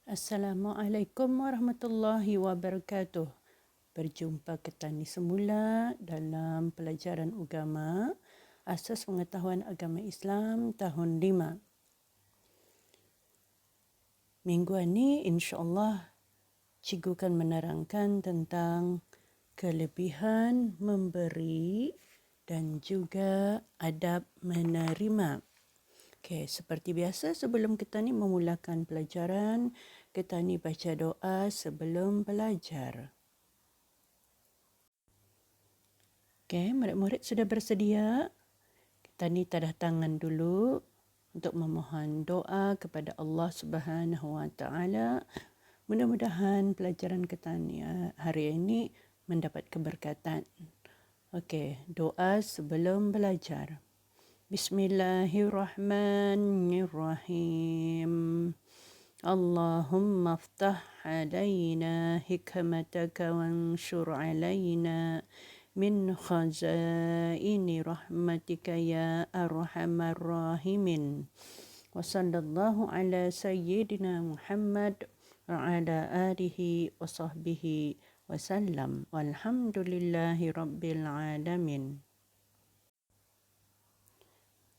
Assalamualaikum warahmatullahi wabarakatuh. Berjumpa ketani semula dalam pelajaran agama, Asas Pengetahuan Agama Islam tahun 5. Minggu ini insya-Allah cikgu akan menerangkan tentang kelebihan memberi dan juga adab menerima. Okey, seperti biasa sebelum kita ni memulakan pelajaran, kita ni baca doa sebelum belajar. Okey, murid-murid sudah bersedia? Kita ni tadah tangan dulu untuk memohon doa kepada Allah Subhanahu Wa Taala. Mudah-mudahan pelajaran kita ni hari ini mendapat keberkatan. Okey, doa sebelum belajar. Bismillahirrahmanirrahim. Allahumma aftah alaina hikmataka wanshur alaina min khazaini rahmatika ya arhamar rahimin. Wa sallallahu ala sayyidina Muhammad wa ala alihi wa sahbihi wa sallam. Walhamdulillahi rabbil alamin.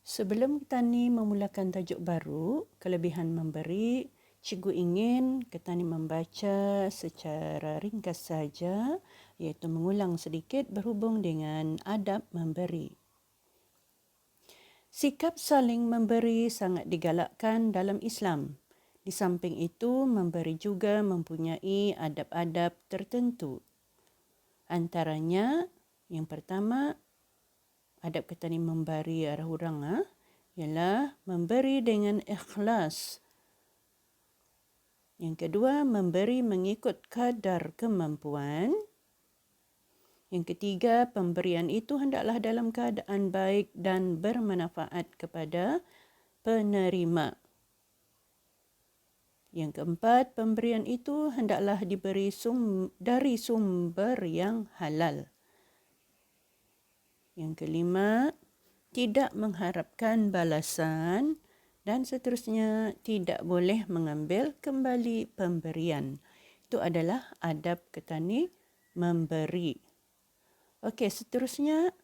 Sebelum kita ni memulakan tajuk baru, kelebihan memberi, cikgu ingin kita ni membaca secara ringkas saja, iaitu mengulang sedikit berhubung dengan adab memberi. Sikap saling memberi sangat digalakkan dalam Islam. Di samping itu, memberi juga mempunyai adab-adab tertentu. Antaranya, yang pertama, adab kita ni memberi arah orang ialah memberi dengan ikhlas. Yang kedua, memberi mengikut kadar kemampuan. Yang ketiga, pemberian itu hendaklah dalam keadaan baik dan bermanfaat kepada penerima. Yang keempat, pemberian itu hendaklah diberi dari sumber yang halal. Yang kelima, tidak mengharapkan balasan dan seterusnya tidak boleh mengambil kembali pemberian. Itu adalah adab kita ni memberi. Okey, seterusnya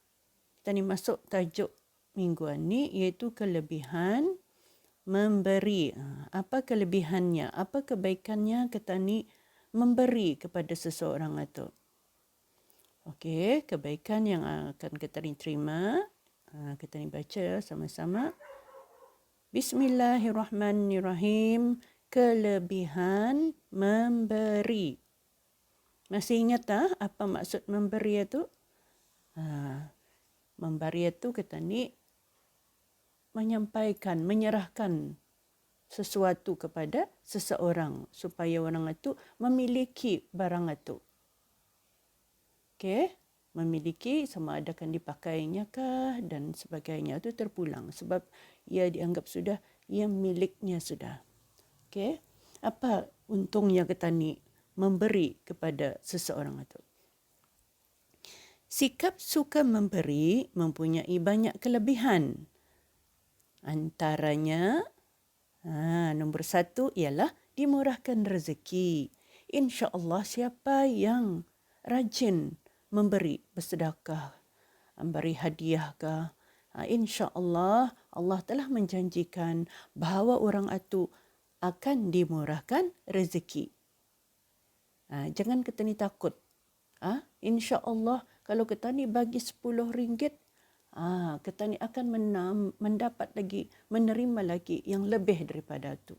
kita ni masuk tajuk mingguan ni iaitu kelebihan memberi. Apa kelebihannya? Apa kebaikannya kita ni memberi kepada seseorang itu? Okey, kebaikan yang akan kita terima. Kita ni baca sama-sama. Bismillahirrahmanirrahim. Kelebihan memberi. Masih ingat apa maksud memberi itu? Memberi itu kita ni menyampaikan, menyerahkan sesuatu kepada seseorang supaya orang itu memiliki barang itu. Okey, memiliki sama ada akan dipakainya kah dan sebagainya itu terpulang sebab ia dianggap sudah ia miliknya sudah. Okey, apa untungnya kita ni memberi kepada seseorang itu? Sikap suka memberi mempunyai banyak kelebihan. Antaranya, nombor 1 ialah dimurahkan rezeki. Insya-Allah siapa yang rajin memberi, bersedekah, memberi hadiahkah, insya-Allah Allah telah menjanjikan bahawa orang itu akan dimurahkan rezeki. Jangan kita ni takut. Insya-Allah kalau kita ni bagi RM10, kita ni akan mendapat lagi, menerima lagi yang lebih daripada itu.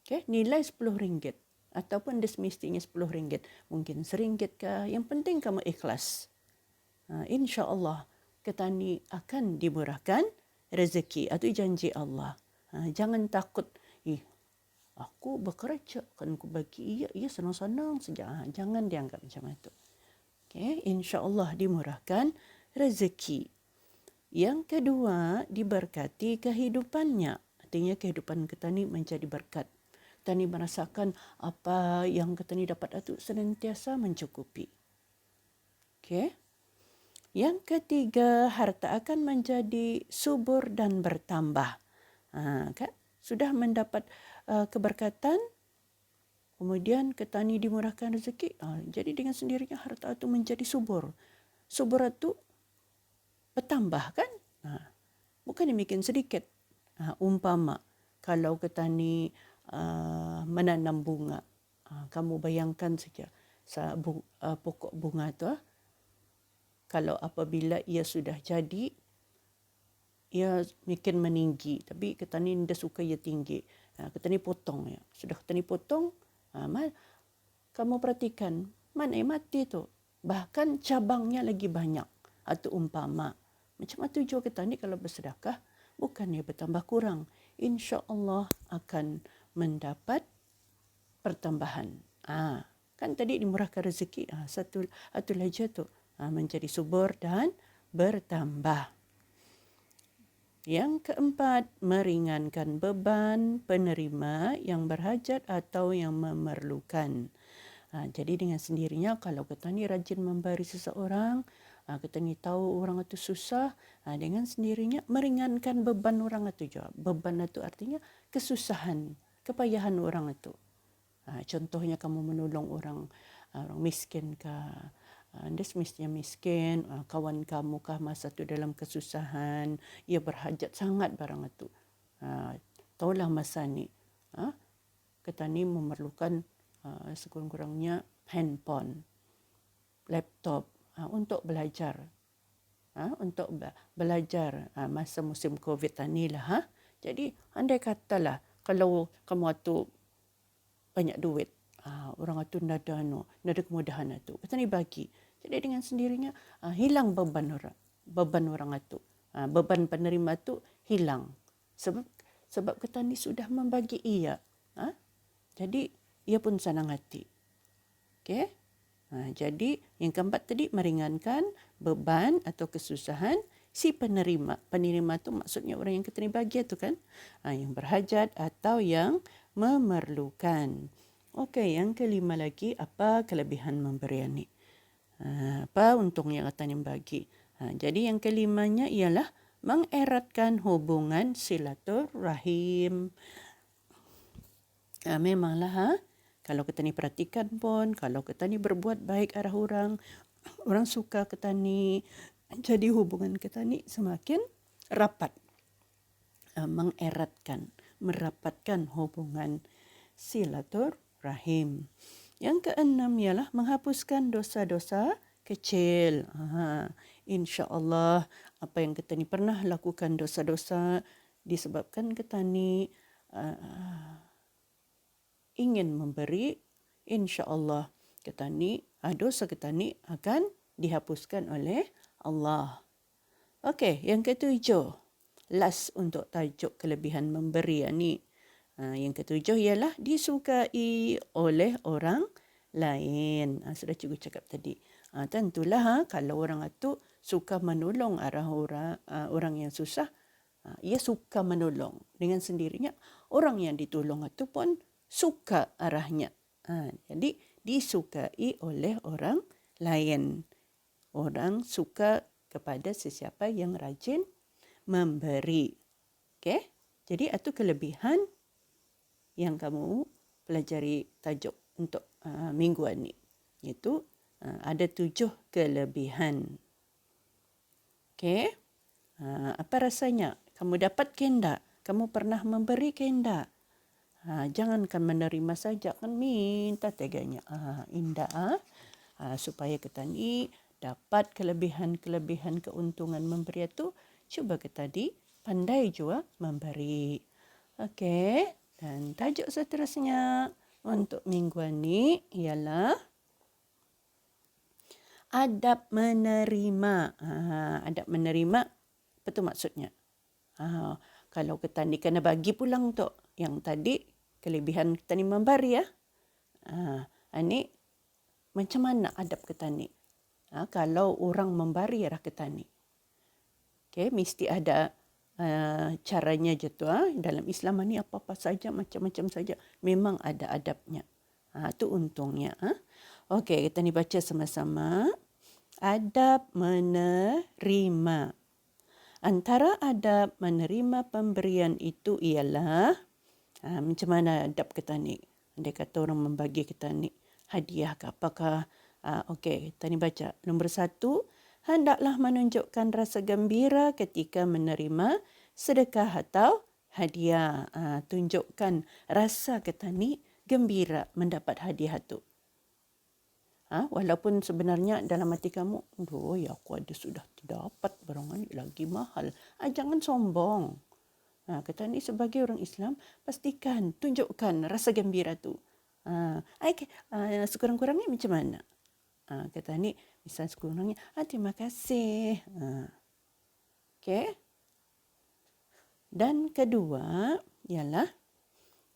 Okay? Nilai RM10 ataupun dia semestinya RM10. Mungkin RM1 kah? Yang penting kamu ikhlas. InsyaAllah kita ni akan dimurahkan rezeki. Itu janji Allah. Jangan takut. Aku bekerja, kan aku bagi ia senang-senang saja. Jangan dianggap macam itu. Okay? InsyaAllah dimurahkan rezeki. Yang kedua, diberkati kehidupannya. Artinya kehidupan kita ni menjadi berkat. Kita ni merasakan apa yang kita ni dapat itu senantiasa mencukupi. Okey. Yang ketiga, harta akan menjadi subur dan bertambah. Kan? Sudah mendapat keberkatan, Kemudian petani dimurahkan rezeki. Jadi dengan sendirinya harta itu menjadi subur. Subur itu bertambah kan? Bukan demikian sedikit. Umpama kalau petani menanam bunga, kamu bayangkan saja pokok bunga tu, kalau apabila ia sudah jadi, ia makin meninggi. Tapi petani tidak suka ia tinggi. Petani potong ya. Sudah petani potong, kamu perhatikan mana yang mati tu. Bahkan cabangnya lagi banyak. Atau umpama. Macam itu juga petani kalau bersedekah, bukannya bertambah kurang. InsyaAllah akan mendapat pertambahan. Kan tadi dimurahkan rezeki. Satu lagi tu menjadi subur dan bertambah. Yang keempat, meringankan beban penerima yang berhajat atau yang memerlukan. Jadi dengan sendirinya kalau petani rajin memberi seseorang, petani tahu orang itu susah, dengan sendirinya meringankan beban orang itu juga. Beban itu artinya kesusahan, kepayahan orang itu. Contohnya kamu menolong orang miskin kah, dia semestinya miskin, kawan kamu kah masa tu dalam kesusahan, ia berhajat sangat barang itu. Taulah masa ni, petani memerlukan sekurang-kurangnya handphone, laptop untuk belajar. Untuk belajar masa musim COVID ni lah. Jadi andai katalah kalau kamu tu banyak duit, orang itu tidak ada kemudahan itu, petani bagi. Jadi dengan sendirinya hilang beban orang itu, beban penerima itu hilang. Sebab petani sudah membagi ia. Jadi ia pun senang hati. Okey. Jadi yang keempat tadi meringankan beban atau kesusahan si penerima. Penerima tu maksudnya orang yang petani bagi tu kan, yang berhajat atau yang memerlukan. Okey, yang kelima lagi, apa kelebihan memberian ni? Apa untungnya petani bagi? Jadi yang kelimanya ialah mengeratkan hubungan silaturahim. Memanglah kalau petani perhatikan pun, kalau petani berbuat baik arah orang suka petani, jadi hubungan petani semakin rapat. Mengeratkan, merapatkan hubungan silaturahim. Yang keenam ialah menghapuskan dosa-dosa kecil. InsyaAllah apa yang petani pernah lakukan dosa-dosa disebabkan petani ingin memberi, insya-Allah dosa petani akan dihapuskan oleh Allah. Okey, yang ketujuh, last untuk tajuk kelebihan memberi ni. Yang ketujuh ialah disukai oleh orang lain. Sudah cikgu cakap tadi. Tentulah kalau orang itu suka menolong orang yang susah, ia suka menolong. Dengan sendirinya orang yang ditolong itu pun suka arahnya. Jadi disukai oleh orang lain. Orang suka kepada sesiapa yang rajin memberi. Okey? Jadi itu kelebihan yang kamu pelajari tajuk untuk mingguan ni. Iaitu ada 7 kelebihan. Okey? Apa rasanya? Kamu dapat ke tidak? Kamu pernah memberi ke tidak? Jangankan menerima saja, kan minta teganya. Indah. Supaya kita ni dapat kelebihan-kelebihan keuntungan memberi itu, cuba kita pandai juga memberi. Okey. Dan tajuk seterusnya untuk mingguan ni ialah adab menerima. Adab menerima, apa tu maksudnya? Kalau kita ni kena bagi pulang tu. Yang tadi kelebihan kita ni memberi ya. Ini macam mana adab kita ni? Kalau orang memberi arah kita ni. Okay, mesti ada caranya je tu. Dalam Islam ni apa-apa saja, macam-macam saja. Memang ada adabnya. Tu untungnya. Okey, kita ni baca sama-sama. Adab menerima. Antara adab menerima pemberian itu ialah macam mana adab kita ni? Andai kata orang membagi kita ni hadiah ke apakah. Okey, kita ni baca. Nombor 1, hendaklah menunjukkan rasa gembira ketika menerima sedekah atau hadiah. Tunjukkan rasa kita ni gembira mendapat hadiah tu. Walaupun sebenarnya dalam hati kamu, ya aku ada sudah dapat barang ni lagi mahal. Jangan sombong. Kata ni sebagai orang Islam, pastikan, tunjukkan rasa gembira tu. Sekurang-kurangnya macam mana? Kata ni, misal sekurang-kurangnya, terima kasih. Okay. Dan kedua, ialah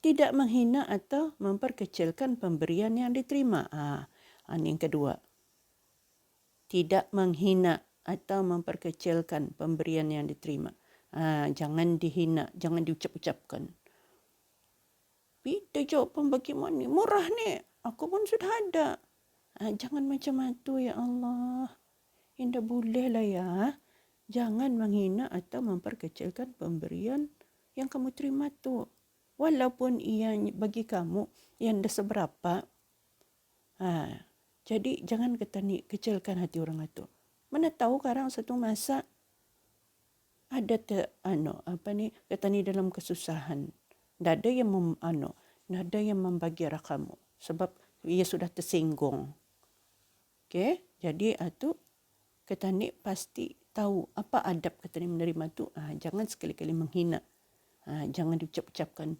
tidak menghina atau memperkecilkan pemberian yang diterima. Ini yang kedua. Tidak menghina atau memperkecilkan pemberian yang diterima. Jangan dihina, jangan diucap-ucapkan. Kita jawab pun bagaimana? Murah ni. Aku pun sudah ada. Jangan macam itu ya Allah. Tidak boleh lah ya. Jangan menghina atau memperkecilkan pemberian yang kamu terima tu. Walaupun ia bagi kamu yang dah seberapa. Jadi jangan kecilkan hati orang itu. Mana tahu sekarang satu masa ada kata ni dalam kesusahan. Tak ada yang ada yang membagi arah kamu sebab ia sudah tersinggung. Okey, jadi itu kata ni pasti tahu apa adab kata ni menerima tu. Jangan sekali-kali menghina. Jangan diucap-ucapkan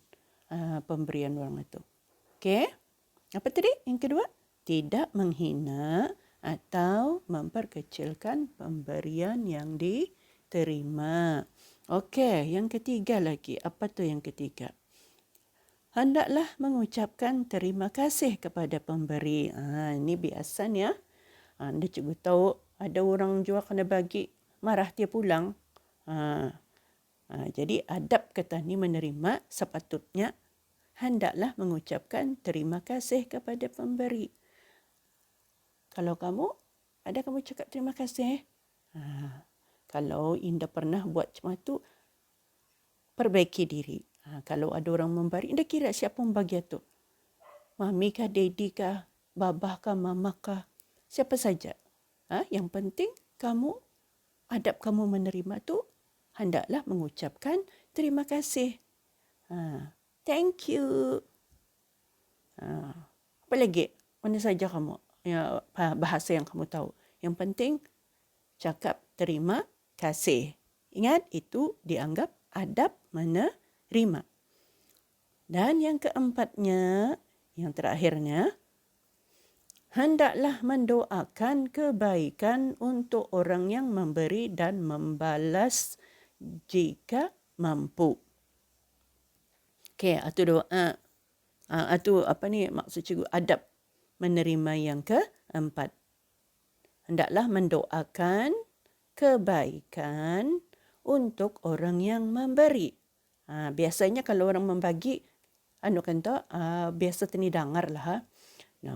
pemberian orang itu. Okey? Apa tadi? Yang kedua, tidak menghina atau memperkecilkan pemberian yang diterima. Okey, yang ketiga lagi. Apa tu yang ketiga? Hendaklah mengucapkan terima kasih kepada pemberi. Ini biasanya. Anda cikgu tahu ada orang juga kena bagi, marah dia pulang. Jadi adab kata ni menerima sepatutnya hendaklah mengucapkan terima kasih kepada pemberi. Kalau kamu, ada kamu cakap terima kasih? Kalau Indah pernah buat macam tu, perbaiki diri. Kalau ada orang memberi, Indah kira siapa membagi tu. Mami kah, daddy kah, babah kah, mama kah, siapa saja. Yang penting kamu, adab kamu menerima tu, hendaklah mengucapkan terima kasih. Thank you. Apa lagi? Mana saja kamu? Bahasa yang kamu tahu. Yang penting cakap terima kasih. Ingat, itu dianggap adab menerima. Dan yang keempatnya, yang terakhirnya, hendaklah mendoakan kebaikan untuk orang yang memberi dan membalas jika mampu. Okey, itu doa. Itu maksud cikgu adab menerima yang keempat. Hendaklah mendoakan kebaikan untuk orang yang memberi. Biasanya kalau orang membagi, biasa tani dengar lah.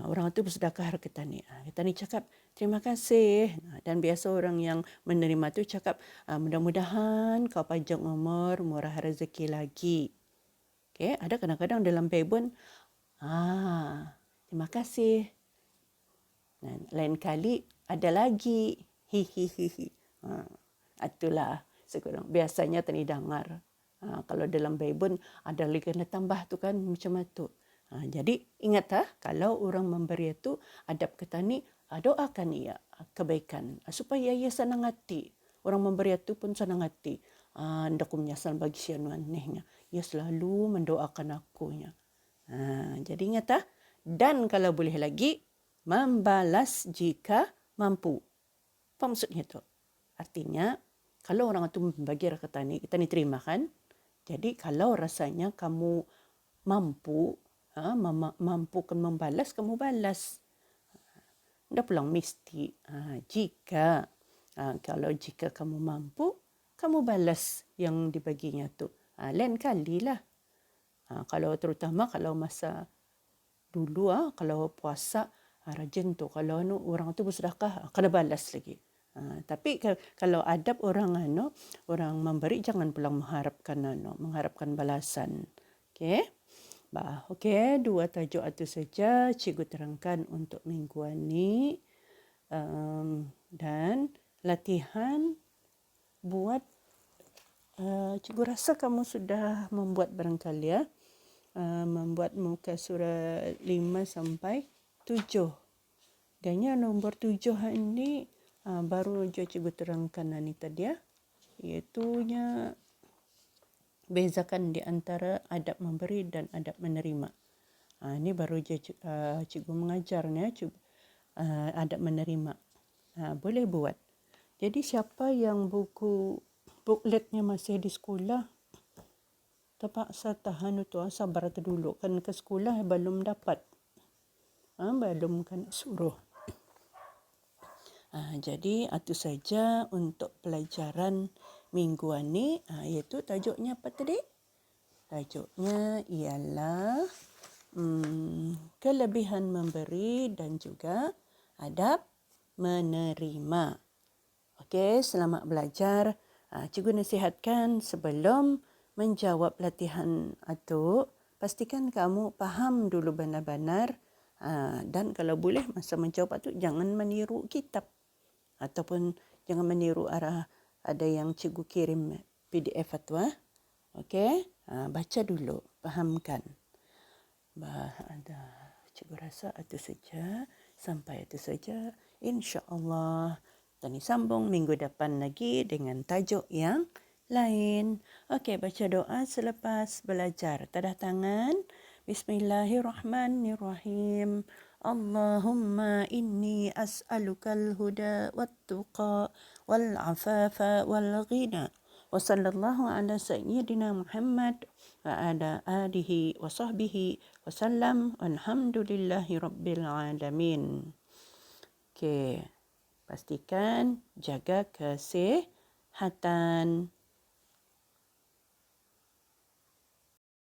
Orang itu bersedekah kita ni. Kita ni cakap terima kasih. Dan biasa orang yang menerima tu cakap mudah-mudahan kau panjang umur, murah rezeki lagi. Okay, ada kadang-kadang dalam pebun, terima kasih. Dan lain kali ada lagi. Hihihihi. Itulah sekurang biasanya tani dengar. Kalau dalam Bible ada lagi kena tambah tu kan macam itu. Jadi ingatlah kalau orang memberi itu adab kita ni doakan ia kebaikan supaya ia senang hati. Orang memberi itu pun senang hati. Ndak ku menyasal bagi sianuan nehnya. Ia selalu mendoakan akunya. Jadi ingatlah dan kalau boleh lagi membalas jika mampu. Apa maksudnya tu? Artinya kalau orang itu membagi kita ni terima kan? Jadi kalau rasanya kamu mampu, mampukan membalas, kamu balas. Tidak pulang mesti. Kalau jika kamu mampu, kamu balas yang dibaginya tu. Lain kali lah. Terutama kalau masa dulu, kalau puasa, rajin tu. Kalau orang tu bersedekah, kena balas lagi. Tapi kalau adab orang memberi jangan pulang mengharapkan balasan. Okey. Okey, 2 tajuk itu saja cikgu terangkan untuk mingguan ni. Dan latihan buat, cikgu rasa kamu sudah membuat barangkali ya. Membuat muka surat 5 sampai 7. Dan yang nombor 7 ini baru je cikgu terangkan ni tadi ya. Iaitunya bezakan di antara adab memberi dan adab menerima. Ini baru je cikgu mengajarnya adab menerima. Boleh buat. Jadi siapa yang bookletnya masih di sekolah, terpaksa tahan tu sabar tu dulu. Kan ke sekolah belum dapat. Belum kan suruh. Jadi itu saja untuk pelajaran mingguan ni, iaitu tajuknya apa tadi? Tajuknya ialah kelebihan memberi dan juga adab menerima. Okey, selamat belajar. Cikgu nasihatkan sebelum menjawab latihan itu, pastikan kamu faham dulu benar-benar. Dan kalau boleh masa menjawab itu jangan meniru kitab. Ataupun jangan meniru ada yang cikgu kirim PDF itu. Okey, baca dulu, fahamkan. Cikgu rasa itu saja. Sampai itu saja. InsyaAllah. Kita sambung minggu depan lagi dengan tajuk yang lain. Okey, baca doa selepas belajar. Tadah tangan. Bismillahirrahmanirrahim. Allahumma inni as'alukal huda wat-tuqa wal-afafa wal-ghina. Wa sallallahu ala sayyidina Muhammad wa ala alihi wa sahbihi wa sallam. Alhamdulillahi rabbil alamin. Okey. Pastikan jaga kesihatan.